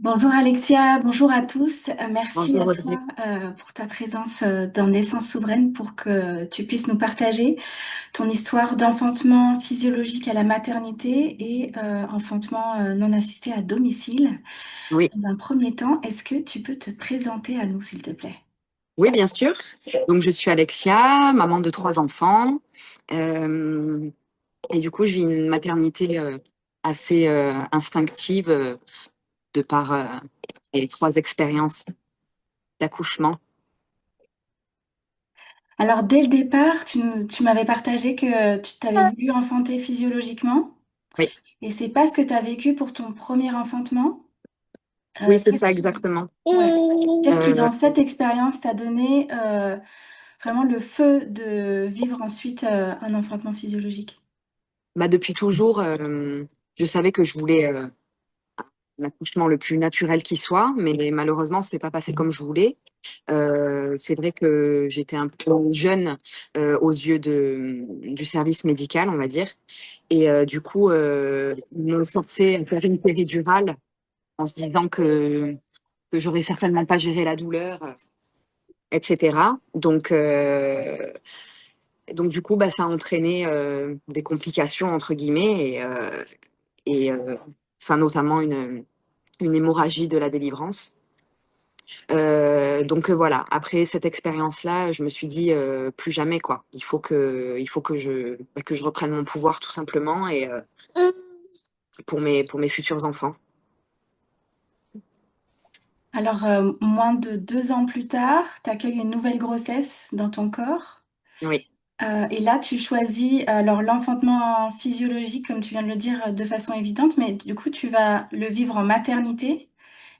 Bonjour Alexia, bonjour à tous. Merci Bonjour à toi Audrey. pour ta présence dans Naissance souveraine pour que tu puisses nous partager ton histoire d'enfantement physiologique à la maternité et enfantement non assisté à domicile. Oui, Dans un premier temps, est-ce que tu peux te présenter à nous, s'il te plaît? oui, bien sûr. Donc, je suis Alexia, maman de trois enfants. Euh, et du coup, j'ai une maternité assez instinctive de par les trois expériences d'accouchement. Alors, dès le départ, tu m'avais partagé que tu t'avais voulu enfanter physiologiquement Oui, et c'est pas ce que tu as vécu pour ton premier enfantement. oui, c'est Qu'est-ce ça qui, exactement. ouais. Qu'est-ce qui, Euh, dans cette expérience, t'a donné vraiment le feu de vivre ensuite un enfantement physiologique? Depuis toujours, je savais que je voulais l'accouchement le plus naturel qui soit, mais malheureusement, ce n'est pas passé comme je voulais. C'est vrai que j'étais un peu jeune aux yeux du service médical, on va dire. Et du coup, ils m'ont forcé à faire une péridurale en se disant que j'aurais certainement pas géré la douleur, etc. Donc du coup, ça a entraîné des complications, entre guillemets, et enfin, notamment une hémorragie de la délivrance. Voilà, après cette expérience-là, je me suis dit plus jamais quoi. Il faut que je reprenne mon pouvoir tout simplement et pour mes futurs enfants. Alors, moins de 2 ans plus tard, tu accueilles une nouvelle grossesse dans ton corps. Oui. Et là, tu choisis alors l'enfantement physiologique, comme tu viens de le dire, de façon évidente, mais du coup, tu vas le vivre en maternité.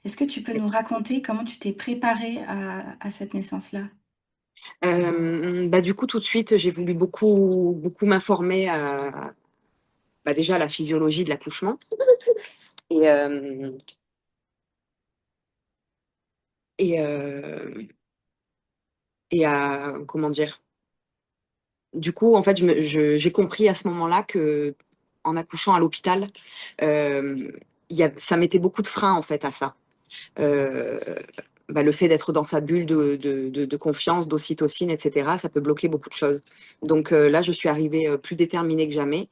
Est-ce que tu peux nous raconter comment tu t'es préparée à cette naissance-là? Du coup, tout de suite, j'ai voulu beaucoup, beaucoup m'informer déjà à la physiologie de l'accouchement et, euh, et, euh, et à, comment dire, du coup, en fait, j'ai compris à ce moment-là que en accouchant à l'hôpital, euh, ça mettait beaucoup de freins en fait à ça. Euh, le fait d'être dans sa bulle de confiance, d'ocytocine, etc., ça peut bloquer beaucoup de choses. Donc là, je suis arrivée plus déterminée que jamais.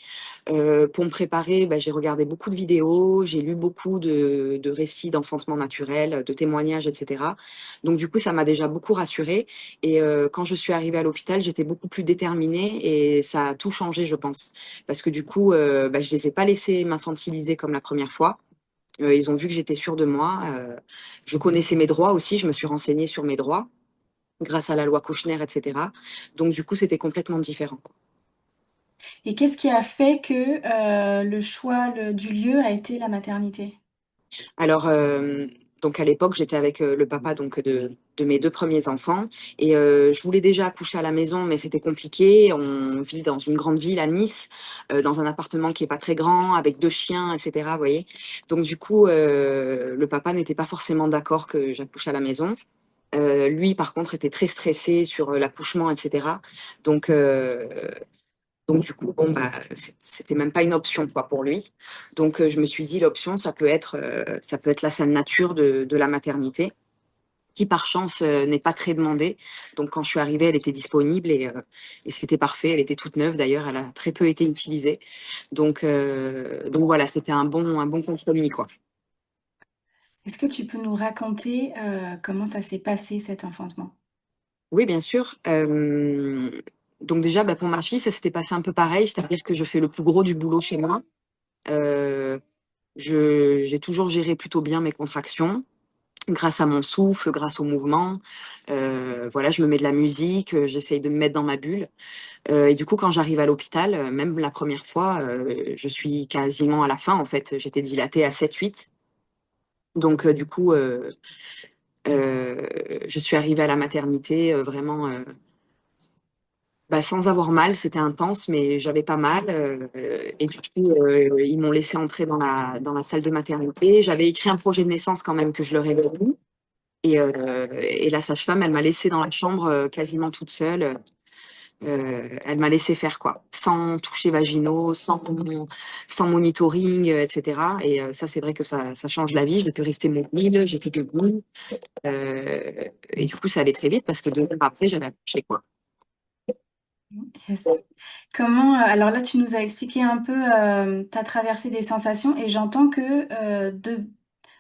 Pour me préparer, j'ai regardé beaucoup de vidéos, j'ai lu beaucoup de récits d'enfantement naturel, de témoignages, etc. Donc du coup, ça m'a déjà beaucoup rassurée. Et quand je suis arrivée à l'hôpital, j'étais beaucoup plus déterminée et ça a tout changé, je pense. Parce que du coup, je les ai pas laissés m'infantiliser comme la première fois. Ils ont vu que j'étais sûre de moi. Je connaissais mes droits aussi. Je me suis renseignée sur mes droits grâce à la loi Kouchner, etc. Donc, du coup, c'était complètement différent, quoi. Et qu'est-ce qui a fait que le choix du lieu a été la maternité? Alors, donc à l'époque, j'étais avec le papa donc de mes deux premiers enfants et je voulais déjà accoucher à la maison, mais c'était compliqué. On vit dans une grande ville à Nice, dans un appartement qui est pas très grand, avec deux chiens, etc. Vous voyez. Donc du coup, le papa n'était pas forcément d'accord que j'accouche à la maison. Lui, par contre, était très stressé sur l'accouchement, etc. Donc, euh, donc du coup, bon, c'était même pas une option quoi pour lui. Donc, je me suis dit, l'option, ça peut être la saine nature de la maternité, qui par chance n'est pas très demandée. Donc, quand je suis arrivée, elle était disponible et c'était parfait. Elle était toute neuve d'ailleurs. Elle a très peu été utilisée. Donc voilà, c'était un bon compromis quoi. Est-ce que tu peux nous raconter comment ça s'est passé cet enfantement? Oui, bien sûr. Donc déjà, pour ma fille, ça s'était passé un peu pareil, c'est-à-dire que je fais le plus gros du boulot chez moi. Euh, j'ai toujours géré plutôt bien mes contractions, grâce à mon souffle, grâce au mouvement. Voilà, je me mets de la musique, j'essaye de me mettre dans ma bulle. Et du coup, quand j'arrive à l'hôpital, même la première fois, je suis quasiment à la fin, en fait. J'étais dilatée à 7-8. Donc, du coup, je suis arrivée à la maternité vraiment sans avoir mal, c'était intense, mais j'avais pas mal. Et du coup, ils m'ont laissé entrer dans la salle de maternité. J'avais écrit un projet de naissance quand même que je leur ai remis. Et la sage-femme, elle m'a laissée dans la chambre quasiment toute seule. Elle m'a laissé faire, quoi, sans toucher vaginaux, sans monitoring, etc. Et ça, c'est vrai que ça change la vie. Je ne peux rester mobile, j'étais debout. Et du coup, ça allait très vite parce que 2 heures après, j'avais accouché, quoi. Yes. Comment, alors là, tu nous as expliqué un peu ta traversée des sensations et j'entends que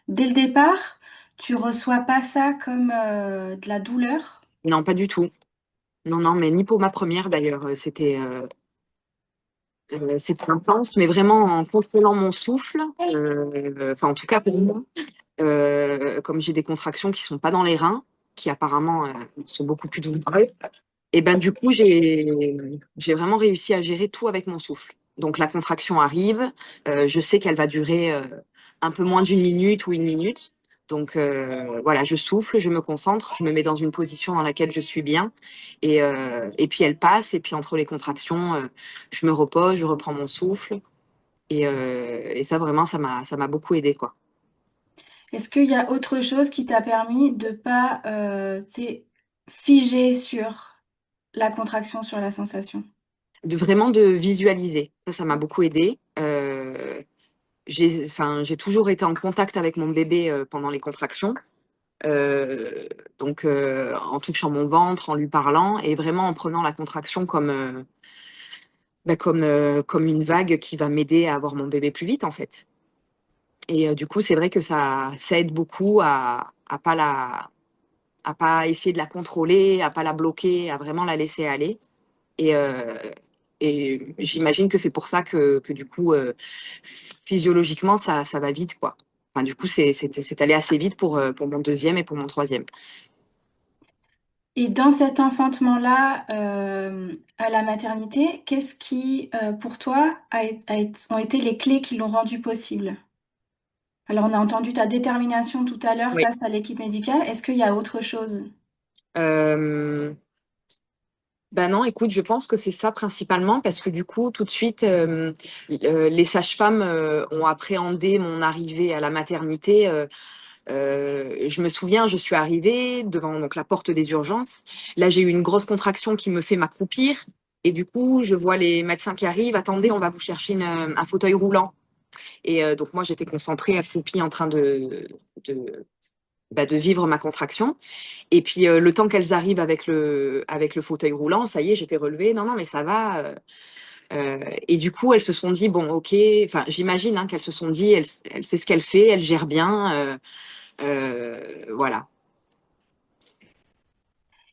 dès le départ, tu reçois pas ça comme de la douleur. Non, pas du tout. Non, non, mais ni pour ma première d'ailleurs. C'était intense, mais vraiment en contrôlant mon souffle. Enfin, en tout cas pour moi, comme j'ai des contractions qui sont pas dans les reins, qui apparemment sont beaucoup plus douloureuses. Et ben du coup, j'ai vraiment réussi à gérer tout avec mon souffle. Donc la contraction arrive, je sais qu'elle va durer un peu moins d'une minute ou une minute. Donc voilà, je souffle, je me concentre, je me mets dans une position dans laquelle je suis bien. Et puis elle passe, et puis entre les contractions, je me repose, je reprends mon souffle. Et ça vraiment, ça m'a beaucoup aidé, quoi. Est-ce qu'il y a autre chose qui t'a permis de pas, tu sais, figer sur la contraction, sur la sensation? Vraiment de visualiser. Ça m'a beaucoup aidé. Enfin, j'ai toujours été en contact avec mon bébé pendant les contractions. Euh, donc, en touchant mon ventre, en lui parlant, et vraiment en prenant la contraction comme une vague qui va m'aider à avoir mon bébé plus vite, en fait. Et du coup, c'est vrai que ça aide beaucoup à pas essayer de la contrôler, à pas la bloquer, à vraiment la laisser aller. Et, euh, et j'imagine que c'est pour ça que du coup, physiologiquement, ça va vite, quoi. Enfin, du coup, c'est allé assez vite pour mon deuxième et pour mon troisième. Et dans cet enfantement-là, à la maternité, qu'est-ce qui, pour toi, ont été les clés qui l'ont rendu possible? Alors, on a entendu ta détermination tout à l'heure Oui. face à l'équipe médicale. Est-ce qu'il y a autre chose? Euh, Ben non, écoute, je pense que c'est ça principalement parce que du coup, tout de suite, les sages-femmes ont appréhendé mon arrivée à la maternité. Je me souviens, je suis arrivée devant donc la porte des urgences. Là, j'ai eu une grosse contraction qui me fait m'accroupir. Et du coup, je vois les médecins qui arrivent. Attendez, on va vous chercher un fauteuil roulant. Et donc, moi, j'étais concentrée, accroupie, en train de vivre ma contraction. Et puis, le temps qu'elles arrivent avec le fauteuil roulant, ça y est, j'étais relevée. Non, non, mais ça va. Et du coup, elles se sont dit, bon, ok, enfin, j'imagine qu'elles se sont dit, elle sait ce qu'elle fait, elle gère bien. Voilà.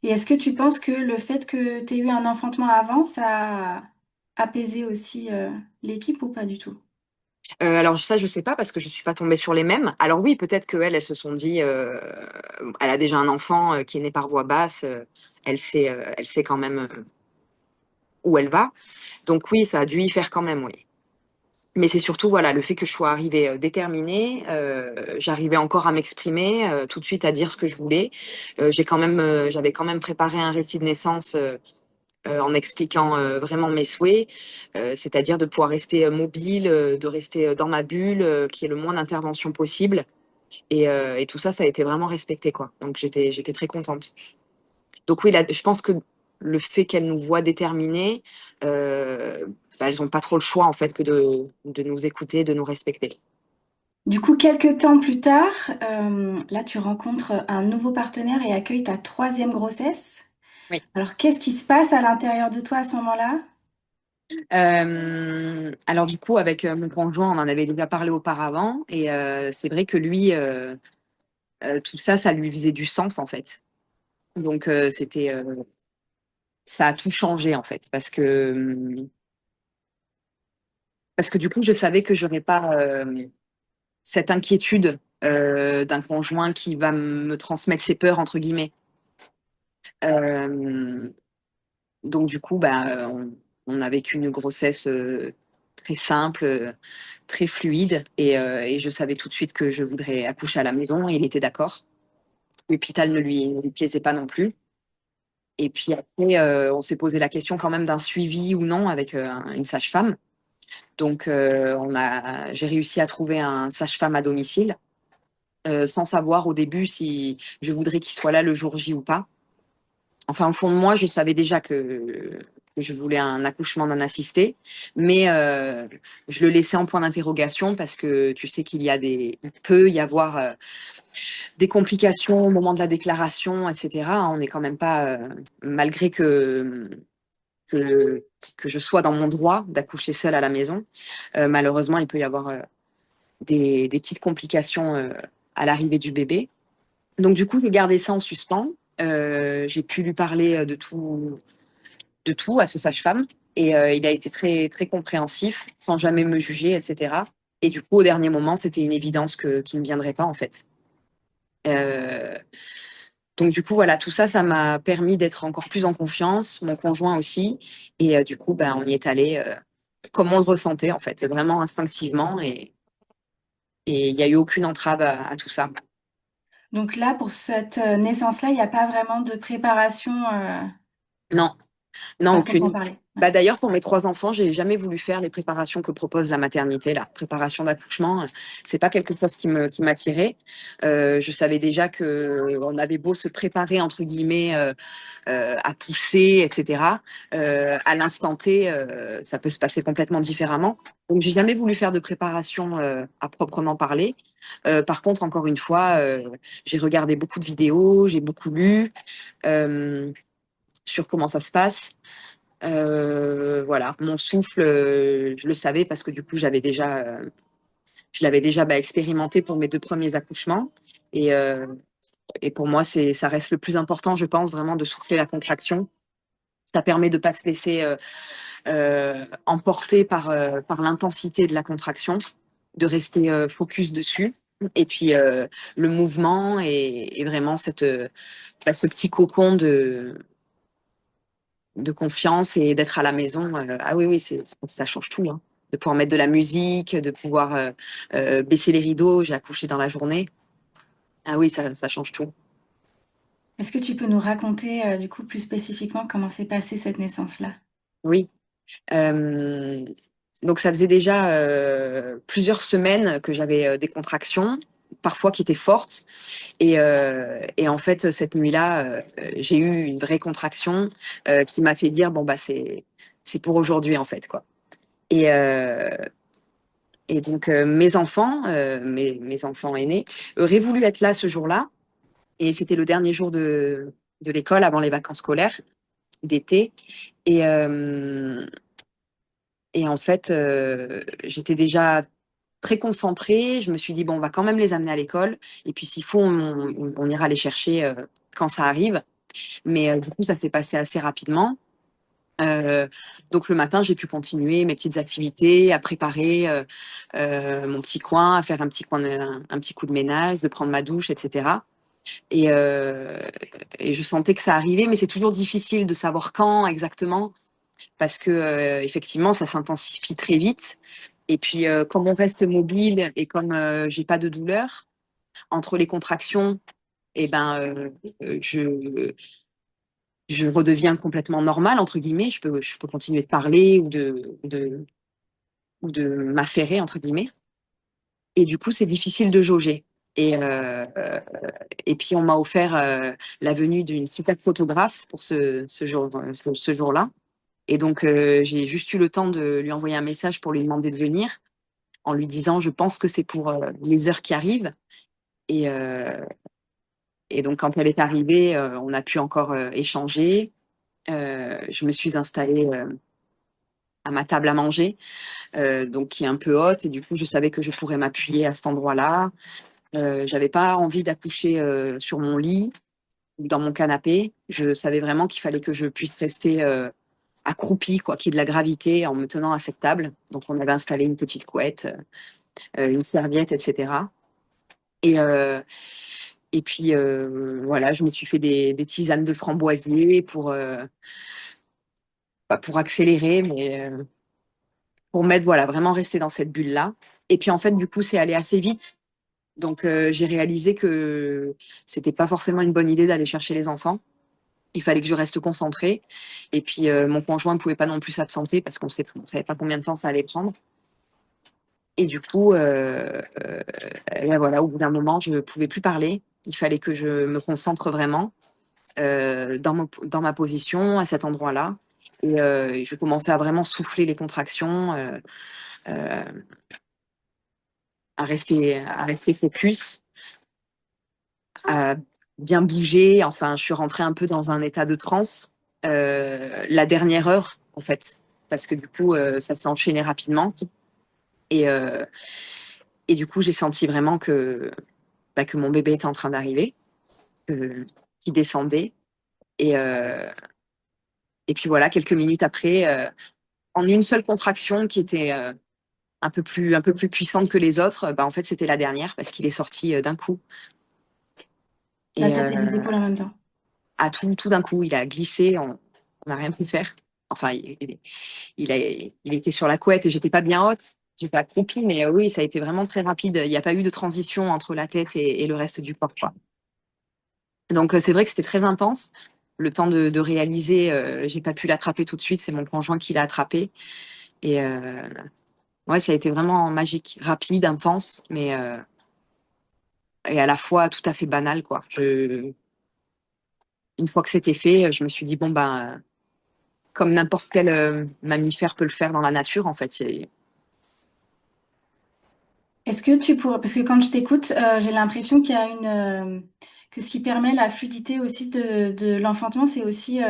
Et est-ce que tu penses que le fait que tu aies eu un enfantement avant, ça a apaisé aussi l'équipe ou pas du tout? Alors ça, je sais pas parce que je suis pas tombée sur les mêmes. Alors oui, peut-être qu'elles se sont dit, elle a déjà un enfant qui est né par voie basse, elle sait quand même où elle va. Donc oui, ça a dû y faire quand même, oui. Mais c'est surtout voilà le fait que je sois arrivée déterminée, j'arrivais encore à m'exprimer, tout de suite à dire ce que je voulais. J'avais quand même préparé un récit de naissance en expliquant vraiment mes souhaits, c'est-à-dire de pouvoir rester mobile, de rester dans ma bulle, qu'il y ait le moins d'intervention possible. Et tout ça, ça a été vraiment respecté, quoi. Donc j'étais très contente. Donc oui, là, je pense que le fait qu'elles nous voient déterminées, elles n'ont pas trop le choix en fait que de nous écouter, de nous respecter. Du coup, quelques temps plus tard, là, tu rencontres un nouveau partenaire et accueilles ta troisième grossesse. Oui. Alors, qu'est-ce qui se passe à l'intérieur de toi à ce moment-là? Alors du coup, avec mon conjoint, on en avait déjà parlé auparavant, et c'est vrai que lui, tout ça, ça lui faisait du sens en fait. Donc ça a tout changé en fait, parce que du coup, je savais que j'aurais pas cette inquiétude d'un conjoint qui va me transmettre ses peurs entre guillemets. Euh, donc du coup, on a vécu une grossesse très simple, très fluide, et je savais tout de suite que je voudrais accoucher à la maison, et il était d'accord. L'hôpital ne lui plaisait pas non plus. Et puis après, on s'est posé la question quand même d'un suivi ou non avec une sage-femme. Donc, j'ai réussi à trouver un sage-femme à domicile, sans savoir au début si je voudrais qu'il soit là le jour J ou pas. Enfin, au fond de moi, je savais déjà que je voulais un accouchement non assisté, mais je le laissais en point d'interrogation parce que tu sais il peut y avoir des complications au moment de la déclaration, etc. On n'est quand même pas, malgré que, que je sois dans mon droit d'accoucher seule à la maison, malheureusement, il peut y avoir des petites complications à l'arrivée du bébé. Donc du coup, j'ai gardé ça en suspens. J'ai pu lui parler de tout à ce sage-femme et il a été très, très compréhensif, sans jamais me juger, etc. Et du coup, au dernier moment, c'était une évidence qu'il ne viendrait pas en fait. Euh, donc du coup, voilà, tout ça, ça m'a permis d'être encore plus en confiance, mon conjoint aussi. Et du coup, ben, on y est allé comme on le ressentait en fait, vraiment instinctivement. Et il n'y a eu aucune entrave à tout ça. Donc là, pour cette naissance-là, il n'y a pas vraiment de préparation Non, non, à proprement aucune. parler. Ouais. Bah d'ailleurs, pour mes 3 enfants, j'ai jamais voulu faire les préparations que propose la maternité, la préparation d'accouchement. C'est pas quelque chose qui m'attirait. Je savais déjà que on avait beau se préparer entre guillemets à pousser, etc. À l'instant T, ça peut se passer complètement différemment. Donc j'ai jamais voulu faire de préparation à proprement parler. Par contre, encore une fois, j'ai regardé beaucoup de vidéos, j'ai beaucoup lu sur comment ça se passe. Voilà, mon souffle, je le savais parce que du coup, je l'avais déjà expérimenté pour mes 2 premiers accouchements. Et, euh, et pour moi, ça reste le plus important, je pense, vraiment de souffler la contraction. Ça permet de ne pas se laisser emporter par l'intensité de la contraction, de rester focus dessus. Et puis le mouvement et vraiment ce petit cocon de confiance et d'être à la maison. Ah oui, oui, ça change tout, hein. De pouvoir mettre de la musique, de pouvoir baisser les rideaux. J'ai accouché dans la journée. Ah oui, ça change tout. Est-ce que tu peux nous raconter du coup plus spécifiquement comment s'est passée cette naissance-là? Oui. Euh, donc ça faisait déjà plusieurs semaines que j'avais des contractions, parfois qui étaient fortes. Et en fait, cette nuit-là, j'ai eu une vraie contraction qui m'a fait dire, bon, bah, c'est pour aujourd'hui, en fait, quoi. Et, euh, Et donc, mes enfants aînés, auraient voulu être là ce jour-là. Et c'était le dernier jour de l'école avant les vacances scolaires d'été. Et, euh, et en fait, j'étais déjà très concentrée. Je me suis dit, bon, on va quand même les amener à l'école. Et puis, s'il faut, on ira les chercher quand ça arrive. Mais du coup, ça s'est passé assez rapidement. Euh, donc le matin, j'ai pu continuer mes petites activités, à préparer mon petit coin, à faire un petit coup de ménage, de prendre ma douche, etc. Et, euh, et je sentais que ça arrivait, mais c'est toujours difficile de savoir quand exactement, parce que effectivement, ça s'intensifie très vite. Et puis, comme on reste mobile et comme j'ai pas de douleur entre les contractions, et ben, je redeviens complètement normale, entre guillemets. Je peux continuer de parler ou de m'affairer, entre guillemets. Et du coup, c'est difficile de jauger. Et, euh, euh, et puis, on m'a offert la venue d'une super photographe pour ce jour-là. Et donc, j'ai juste eu le temps de lui envoyer un message pour lui demander de venir, en lui disant, je pense que c'est pour les heures qui arrivent. Et, euh, et donc, quand elle est arrivée, on a pu encore échanger. Je me suis installée à ma table à manger, donc qui est un peu haute, et du coup, je savais que je pourrais m'appuyer à cet endroit-là. J'avais pas envie d'accoucher sur mon lit ou dans mon canapé. Je savais vraiment qu'il fallait que je puisse rester accroupie, quoi, qu'il y ait de la gravité en me tenant à cette table. Donc, on avait installé une petite couette, une serviette, etc. Et, euh, et puis, voilà, je me suis fait des tisanes de framboisier pas pour accélérer, mais pour m'être, voilà, vraiment rester dans cette bulle-là. Et puis, en fait, du coup, c'est allé assez vite. Donc, j'ai réalisé que c'était pas forcément une bonne idée d'aller chercher les enfants. Il fallait que je reste concentrée. Et puis, mon conjoint ne pouvait pas non plus s'absenter parce on savait pas combien de temps ça allait prendre. Et du coup, là, voilà, au bout d'un moment, je ne pouvais plus parler. Il fallait que je me concentre vraiment dans ma position, à cet endroit-là. Et je commençais à vraiment souffler les contractions, euh, à rester focus, à bien bouger. Enfin, je suis rentrée un peu dans un état de transe la dernière heure, en fait, parce que du coup, ça s'est enchaîné rapidement. Et, euh, et du coup, j'ai senti vraiment que mon bébé était en train d'arriver, qu'il descendait. Et, euh, et puis voilà, quelques minutes après, en une seule contraction qui était un peu plus puissante que les autres, bah, en fait, c'était la dernière parce qu'il est sorti d'un coup. La Et tête et les épaules en même temps. à tout d'un coup, il a glissé, on n'a rien pu faire. Enfin, il était sur la couette et j'étais pas bien haute. J'étais accroupie, mais oui, ça a été vraiment très rapide. Il n'y a pas eu de transition entre la tête et le reste du corps, quoi. Donc, c'est vrai que c'était très intense. Le temps de réaliser, j'ai pas pu l'attraper tout de suite. C'est mon conjoint qui l'a attrapé. Et ouais, ça a été vraiment magique, rapide, intense, mais et à la fois tout à fait banal, quoi. Une fois que c'était fait, je me suis dit, bon, ben, comme n'importe quel mammifère peut le faire dans la nature, en fait. Est-ce que tu pourrais, parce que quand je t'écoute, j'ai l'impression qu'il y a que ce qui permet la fluidité aussi de l'enfantement, c'est aussi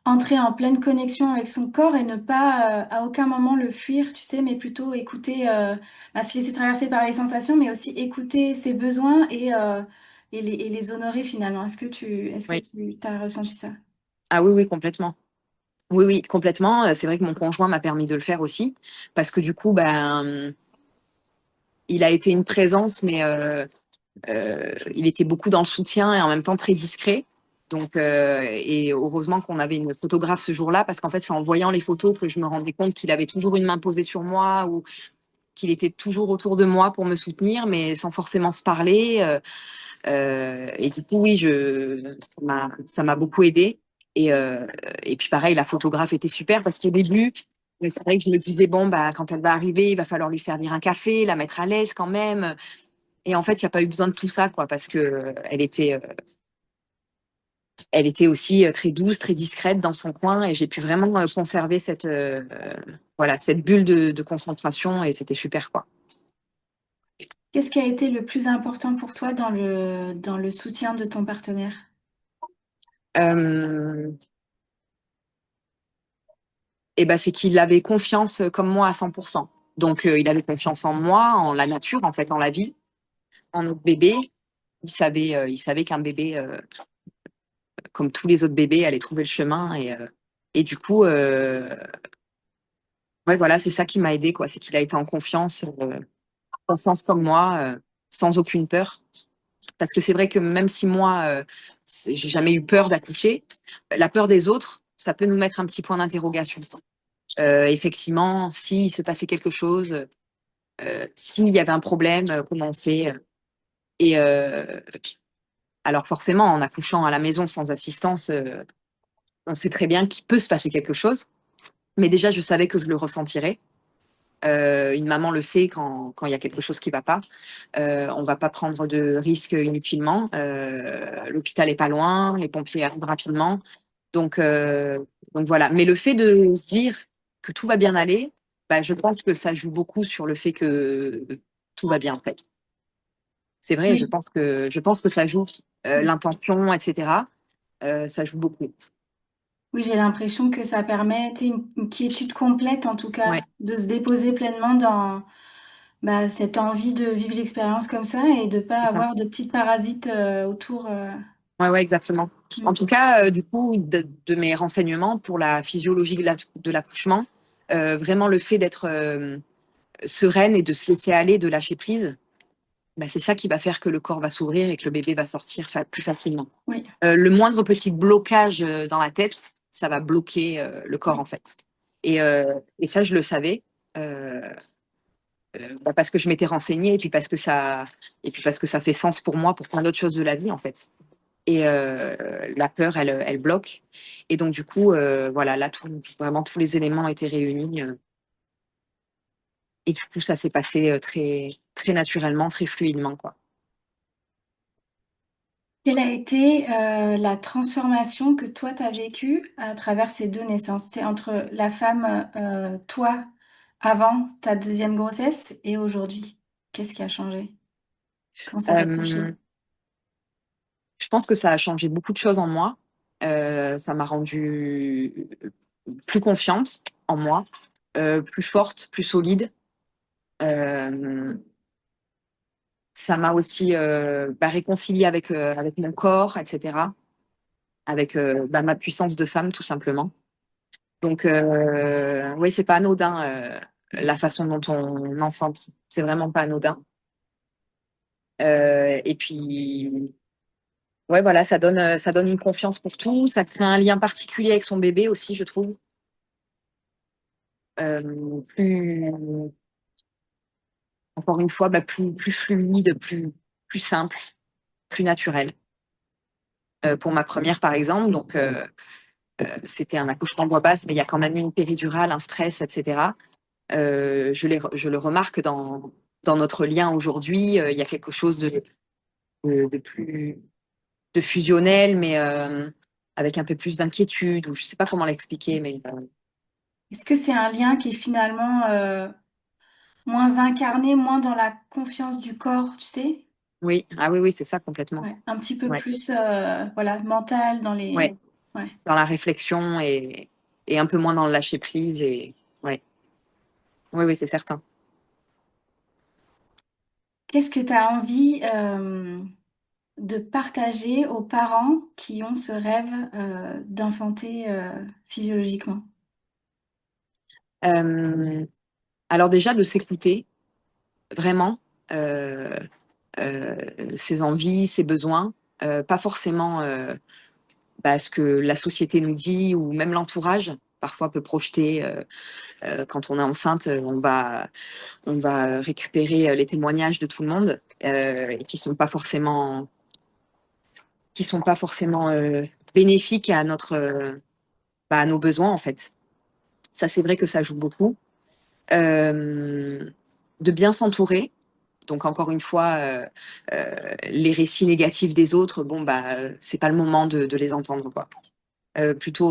entrer en pleine connexion avec son corps et ne pas à aucun moment le fuir, tu sais, mais plutôt écouter, se laisser traverser par les sensations, mais aussi écouter ses besoins et les honorer finalement. Est-ce que Oui. tu as ressenti ça? Ah oui, oui, complètement. Oui, oui, complètement. C'est vrai que mon conjoint m'a permis de le faire aussi, parce que du coup, ben, il a été une présence, mais il était beaucoup dans le soutien et en même temps très discret. Donc, et heureusement qu'on avait une photographe ce jour-là, parce qu'en fait, c'est en voyant les photos que je me rendais compte qu'il avait toujours une main posée sur moi ou qu'il était toujours autour de moi pour me soutenir, mais sans forcément se parler. Et du coup, oui, ça m'a beaucoup aidé. Et puis pareil, la photographe était super parce qu'au début, c'est vrai que je me disais, bon, bah, quand elle va arriver, il va falloir lui servir un café, la mettre à l'aise quand même. Et en fait, il n'y a pas eu besoin de tout ça, quoi, parce que elle était aussi très douce, très discrète dans son coin, et j'ai pu vraiment conserver voilà, cette bulle de concentration, et c'était super, quoi. Qu'est-ce qui a été le plus important pour toi dans le soutien de ton partenaire? Euh, et ben, c'est qu'il avait confiance comme moi à 100%. Donc, il avait confiance en moi, en la nature, en fait, en la vie, en notre bébé. Il savait qu'un bébé, comme tous les autres bébés, allait trouver le chemin. Et du coup, ouais, voilà, c'est ça qui m'a aidé, quoi. C'est qu'il a été en confiance comme moi, sans aucune peur. Parce que c'est vrai que même si moi, j'ai jamais eu peur d'accoucher, la peur des autres, ça peut nous mettre un petit point d'interrogation. Effectivement, s'il se passait quelque chose, s'il y avait un problème, comment on fait? Et alors forcément, en accouchant à la maison sans assistance, on sait très bien qu'il peut se passer quelque chose. Mais déjà, je savais que je le ressentirais. Une maman le sait quand il y a quelque chose qui ne va pas. On ne va pas prendre de risques inutilement. L'hôpital est pas loin, les pompiers arrivent rapidement. Donc, euh, donc voilà. Mais le fait de se dire que tout va bien aller, bah, je pense que ça joue beaucoup sur le fait que tout va bien en fait. C'est vrai, je Oui. pense que ça joue l'intention, etc. Ça joue beaucoup. Oui, j'ai l'impression que ça permet, tu sais, une quiétude complète, en tout cas, Ouais, de se déposer pleinement dans cette envie de vivre l'expérience comme ça et de pas c'est ça. avoir de petites parasites autour. Ouais, ouais, exactement. En Mm. tout cas, du coup, de mes renseignements pour la physiologie de l'accouchement, vraiment le fait d'être sereine et de se laisser aller, de lâcher prise, bah, c'est ça qui va faire que le corps va s'ouvrir et que le bébé va sortir plus facilement. Oui, Le moindre petit blocage dans la tête, ça va bloquer le corps en fait. Et ça, je le savais. euh, bah, parce que je m'étais renseignée et puis parce que ça fait sens pour moi pour plein d'autres choses de la vie en fait. Et la peur, elle bloque. Et donc, du coup, voilà, là, vraiment, tous les éléments étaient réunis. Et du coup, ça s'est passé très, très naturellement, très fluidement, quoi. Quelle a été la transformation que toi, tu as vécue à travers ces deux naissances? C'est entre la femme, toi, avant ta deuxième grossesse et aujourd'hui. Qu'est-ce qui a changé? Comment ça t'a touchée? Euh, je pense que ça a changé beaucoup de choses en moi. Ça m'a rendue plus confiante en moi, plus forte, plus solide. Euh, Ça m'a aussi réconciliée avec mon corps, etc. Avec ma puissance de femme, tout simplement. Donc, oui, c'est pas anodin la façon dont on enfante. C'est vraiment pas anodin. Et puis, ouais, voilà, ça donne une confiance pour tout. Ça crée un lien particulier avec son bébé aussi, je trouve. Plus, encore une fois, plus fluide, plus simple, plus naturel. Pour ma première, par exemple, donc c'était un accouchement voix basse, mais il y a quand même une péridurale, un stress, etc. Je le remarque dans notre lien aujourd'hui. Il y a quelque chose de plus de fusionnel, mais avec un peu plus d'inquiétude, ou je sais pas comment l'expliquer, mais Est-ce que c'est un lien qui est finalement moins incarné, moins dans la confiance du corps, tu sais? oui, ah oui, oui, c'est ça complètement. Ouais, un petit peu Ouais, plus voilà, mental dans les... ouais, Ouais. dans la réflexion et un peu moins dans le lâcher prise et ouais, oui, oui, c'est certain. Qu'est-ce que tu as envie de partager aux parents qui ont ce rêve d'enfanter physiologiquement? Euh, alors déjà de s'écouter vraiment. Euh, euh, Ses envies, ses besoins, pas forcément ce que la société nous dit ou même l'entourage parfois peut projeter. Quand on est enceinte, on va récupérer les témoignages de tout le monde et qui sont pas forcément bénéfiques à à nos besoins en fait. Ça c'est vrai que ça joue beaucoup. De bien s'entourer. Donc encore une fois, les récits négatifs des autres, bon c'est pas le moment de les entendre quoi. Plutôt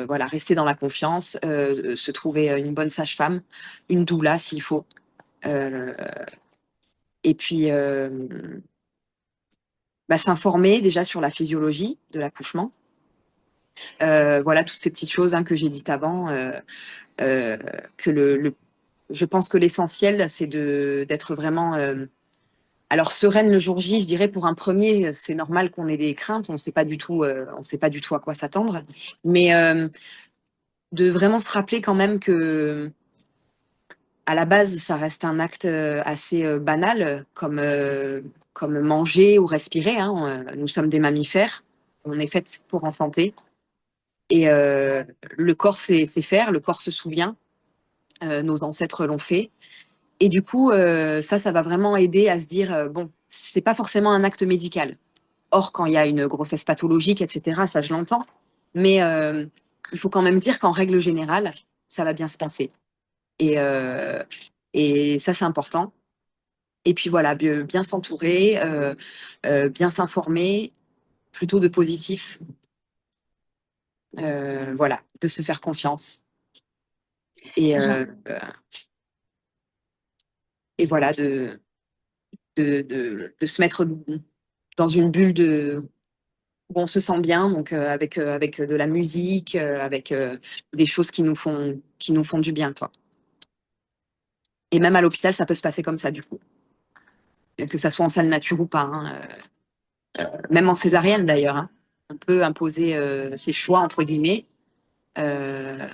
voilà, rester dans la confiance, se trouver une bonne sage-femme, une doula s'il faut. Euh, et puis s'informer déjà sur la physiologie de l'accouchement. Voilà toutes ces petites choses hein, que j'ai dites avant. Euh, que je pense que l'essentiel, c'est d'être vraiment alors sereine le jour J, je dirais pour un premier, c'est normal qu'on ait des craintes, on sait pas du tout à quoi s'attendre, mais de vraiment se rappeler quand même que à la base, ça reste un acte assez banal, comme manger ou respirer. Hein. Nous sommes des mammifères, on est fait pour enfanter, et le corps sait faire, le corps se souvient, nos ancêtres l'ont fait. Et du coup, ça va vraiment aider à se dire, bon, c'est pas forcément un acte médical. Or, quand il y a une grossesse pathologique, etc., ça, je l'entends. Mais il faut quand même dire qu'en règle générale, ça va bien se passer. Et, euh, et ça, c'est important. Et puis voilà, bien s'entourer, bien s'informer, plutôt de positif. Voilà, de se faire confiance. Et, et voilà, de se mettre dans une bulle où on se sent bien, donc avec de la musique, avec des choses qui nous font du bien, quoi. Et même à l'hôpital, ça peut se passer comme ça, du coup. Que ça soit en salle nature ou pas, hein, même en césarienne d'ailleurs. Hein. On peut imposer ses choix, entre guillemets, euh,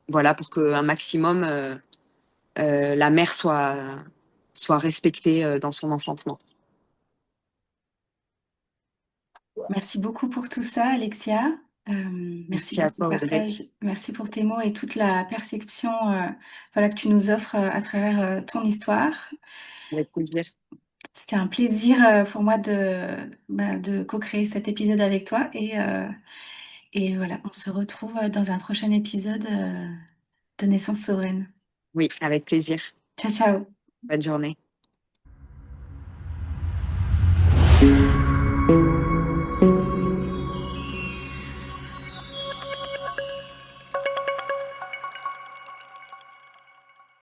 voilà, pour qu'un maximum, la mère soit respectée dans son enfantement. Merci beaucoup pour tout ça, Alexia. Merci Merci à pour ton toi, Audrey. partage. Merci pour tes mots et toute la perception voilà, que tu nous offres à travers ton histoire. Avec plaisir. C'était un plaisir pour moi de co-créer cet épisode avec toi et voilà, on se retrouve dans un prochain épisode de Naissance Souveraine. Oui, avec plaisir. Ciao, ciao. Bonne journée.